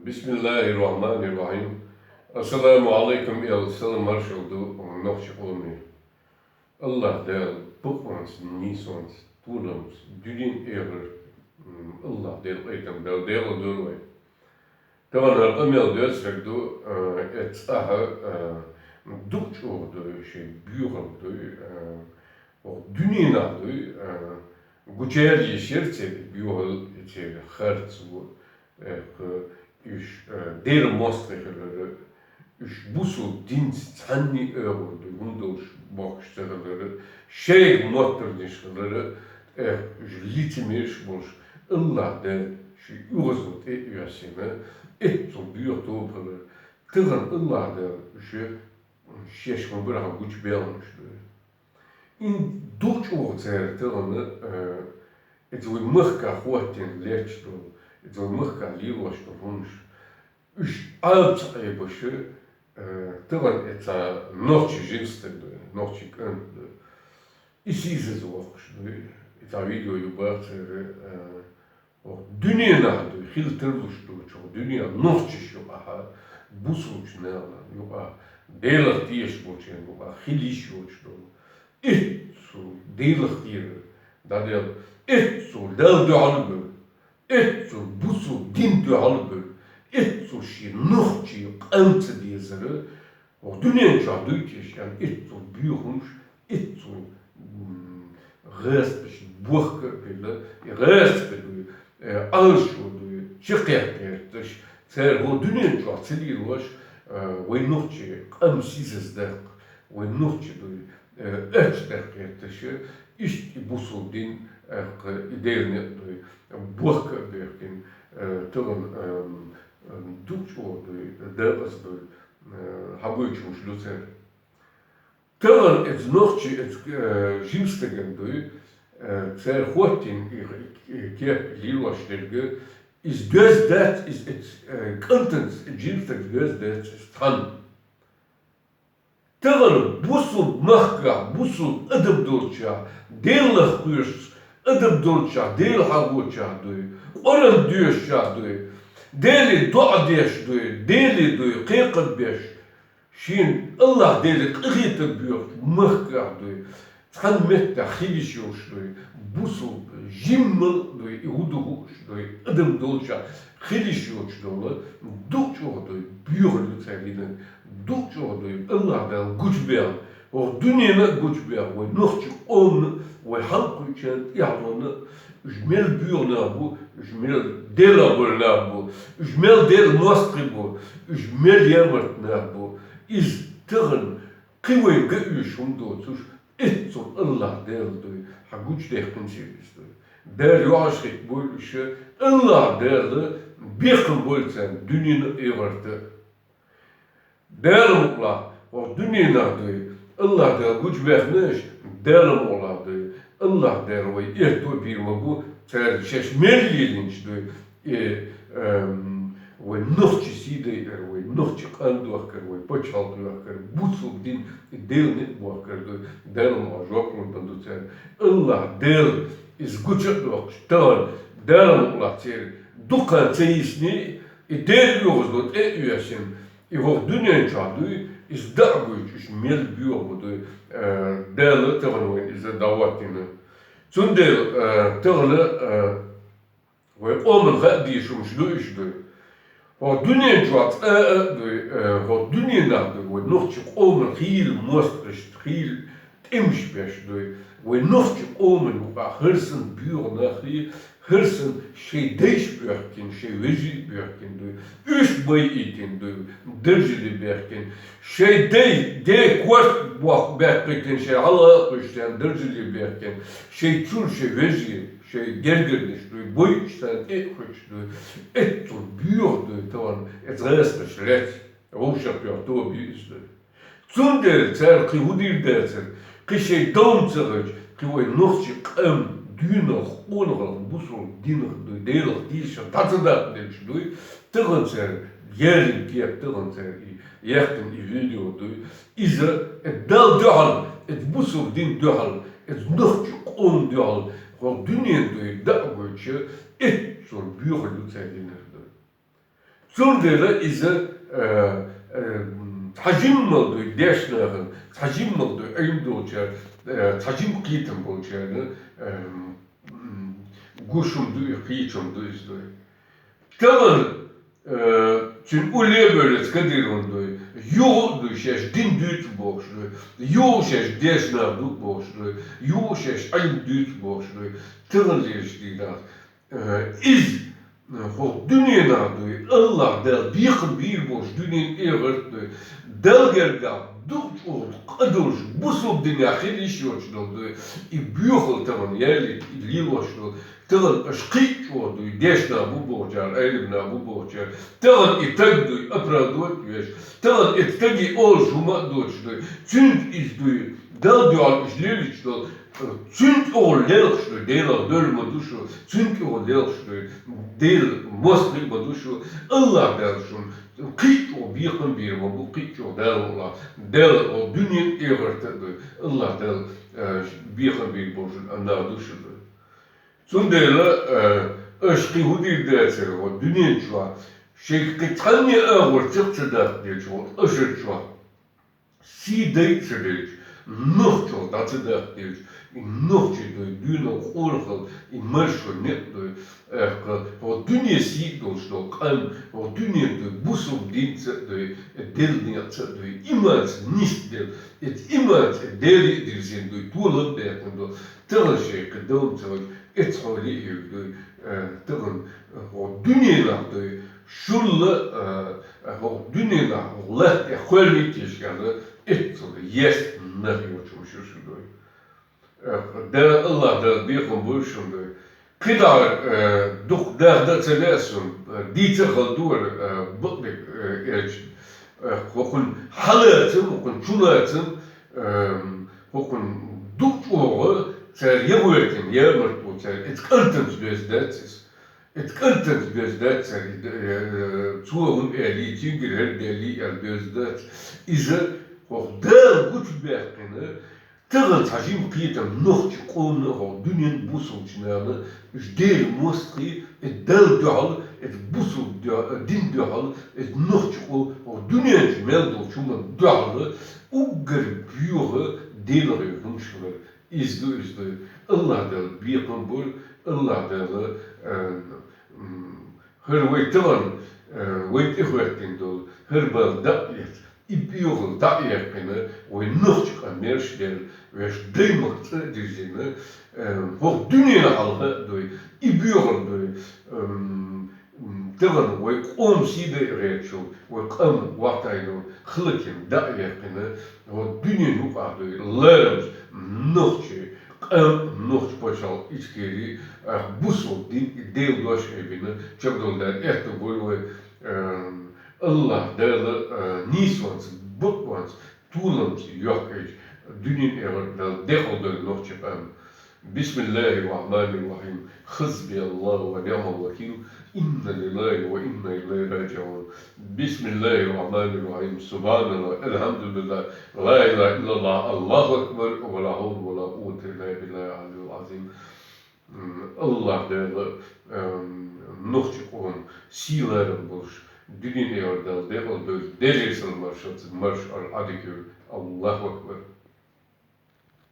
Bismillahirrahmanirrahim. Assalamu alaikum ya salam marshal on noche olmuyor. Allah der bukmans nisons tulams dudin ever Allah der etem der doorway. Dan har amel dödsrek do et aha ducht ordu şey bureau do o dünina do gucer yeşerse bureau şey hertz bu der mostregeleri busu dienst hanni ördü hundos bakışları şey motornişleri litimiş boş Allah der şu uzun üyesine so büyütüpleri tığın Allah der şu şeşme bırak güç beğenmişti in Dutch order tığını o mırka hotin leçto o mırka liroştu hunş üç alp başı tığın eta noçi jinstede noçi könde işize zorlaştı eta videoyu baktere o dünyada hilterluştu çok dünya noçi şu aha bu sonuç ne alan yok deler diyeş boçen yok hiliş boçtu su deler diye da der su del dualbe su bu su din dualbe su şi noçi ant diyezere o dünya çadı ki yani su büyümüş su rest buch böyle rest böyle alşodu çıkıyakmış ser o dünya çadı siliyormuş ve noçi amsizes der ve noçi böyle öçtekiyatşı işte bu su din idealne buch berkin tırın Dutch ordu devas böyle habuyçmuş lucer tırın et noçi et jimstegen böyle ser hotin kep liloşterge is gözdet is et contents jimsteg gözdet stan tırın busu mahka busu adım dolça delah kurs adım dolça del habuça böyle oran diyorça böyle deli dua diyeş böyle deli böyle kıyıkıt beş şin Allah deli kıyıkıt büyük mahka böyle Tan mette hiliş yoşluy, busu jimmel doy ihudu doy adım dolça hiliş yoşluy, dukço doy büyürlü sevgili, dukço doy Allah'dan güç beyan, o dünyana güç beyan, ve nohçu on, ve halk için yağlanı, jmel büyürna bu, jmel delabırna bu, jmel del mostri bu, jmel yemırtna bu, iz tığın kıvay gıyüşüm doçuş, son Allah derdi, ha güç dehkin sevgisi. Der yaşlık bu işi, Allah derdi, bir gün bolsen dünyanı evardı. Derim ola, o dünyanı Allah der güç vermiş, derim ola Allah der ve erto bir bu, ter şeşmelliğinç ve nohçisiydi ve nohçi kanduakar ve paçalduakar busuk din delnet buakar derim ajokmun banducer Allah del is guçatlok stan derim ulacer dukan ceisni del yozdot üyesin o dünyanın çadı is dağgıç is mel büyüyordu del tağını is davatini çünkü tağını ve onun hadi şumşlu işdi o dünya çat o dünyada ve nohçuk olman heel mostreşt heel temşbeş ve nohçuk olman o hırsın büyür hırsın şey değişbürken şey veci bürken üç boy itin dercili bürken şey de kost bak bürken şey Allah kuştan dercili bürken şey çul şey veci şey gergerdiş boy işten et büyürdü tamam et rest schlecht roşap yaptı büyüstü Zundel zer ki hudir dersen ki şey domzerich ki o nohçuk düğünler onların bu son dinler deyler diyişen tatlıda demiş tığın ser yerin diyep tığın ser yakın video ize et dal dual et bu son din dual et nohçuk on dual o dünyanın da geçe et son büyük lütfen dinler Sonra ise tacim oldu, derslerin, tacim oldu, elimde olacak, tacim kıyıtım olacağını, guşumdu, kıyıçımdu izle. Tamam, çünkü öyle böyle skadirundu, yoğdu şeş din düt boşlu, yoğ şeş derslerdik boşlu, yoğ şeş ayım düt boşlu, tamam dersliler. İz dünyada Allah der bir boş dünyanın eğerdi delgerga duç ol kadar bu sob dünya hediş yoçdu i büyük tamam yerli liloşdu tamam aşkıç oldu deşna bu borçlar elimna bu borçlar tamam itagdu apradot yeş tamam itagi ol juma doçdu çünkü izdu da diyor işleriçti çünkü o lelştu değil dölme duşu çünkü o lelştu değil mosli duşu Allah derşun kıç o bir bu kıç o del o dünyanın eğertedi Allah del bir boşun anlar duşudu Sondela aşkı hudir derse o dünyanın şu şey kıtkanı ağır çıktı da diye şu aşır şu si deytse diye nog çok datı da diye nog çok dünya orhal in marşo net o dünya si doştu kan o dünyada bu sob dinse de delniyatsa de imans nicht del et imans deli dirsin de tuğla bekendo tıraşı kadın tıraşı ethali evde tıkın o dünyada şulla o dünyada Allah ehvalli tişkanı ethali yes ne yoçmuş şudur der Allah der bir konuşunda kadar duk der telasun dite kaldur bıklık elçin hokun halatın hokun çulatın hokun duk oğu ter yavruyetin yavruyetin ter etkantens bezdetsiz etkantens bezdet ter çoğun eli tingir deli el bezdet ize hok der güç bekini Tığın tacim kıyıdan nohçu qoğunu o dünyanın bu sonuçlarını değil mostri et del dağıl et bu din dağıl et nohçu o dünyanın meldo şuma dağılı o büyüğü değil rüyumşular izdi Allah del bir kambul Allah del her veytilan veytihvertin dol her bal dağıt İbiyol da yakını o nokçuk annerşler ve duymakta dizini o dünya halka doy İbiyol doy tığın o omside reaksiyon o kam vaktaydo hlıkin da yakını o dünya nukadı larms nokçu nokçu paşal içkeri bu sol değil doş evini çabdollar ehte boyu Allah derle nisvans, bukvans, toelams, jokkes, dünyanın evvel deholder nog çepem. Bismillahirrahmanirrahim. Hasbiyallahu ve ni'mal vekil. İnna lillahi ve inna ileyhi raciun. Bismillahirrahmanirrahim. Subhanallah, elhamdülillah, la ilahe illallah, Allahu ekber, ve la havle ve la kuvvete illa billahi aliyyil azim. Allah derle nog çepem, silerim boş. Dünya orada devil delirsel marş al adikür Allahu Ekber.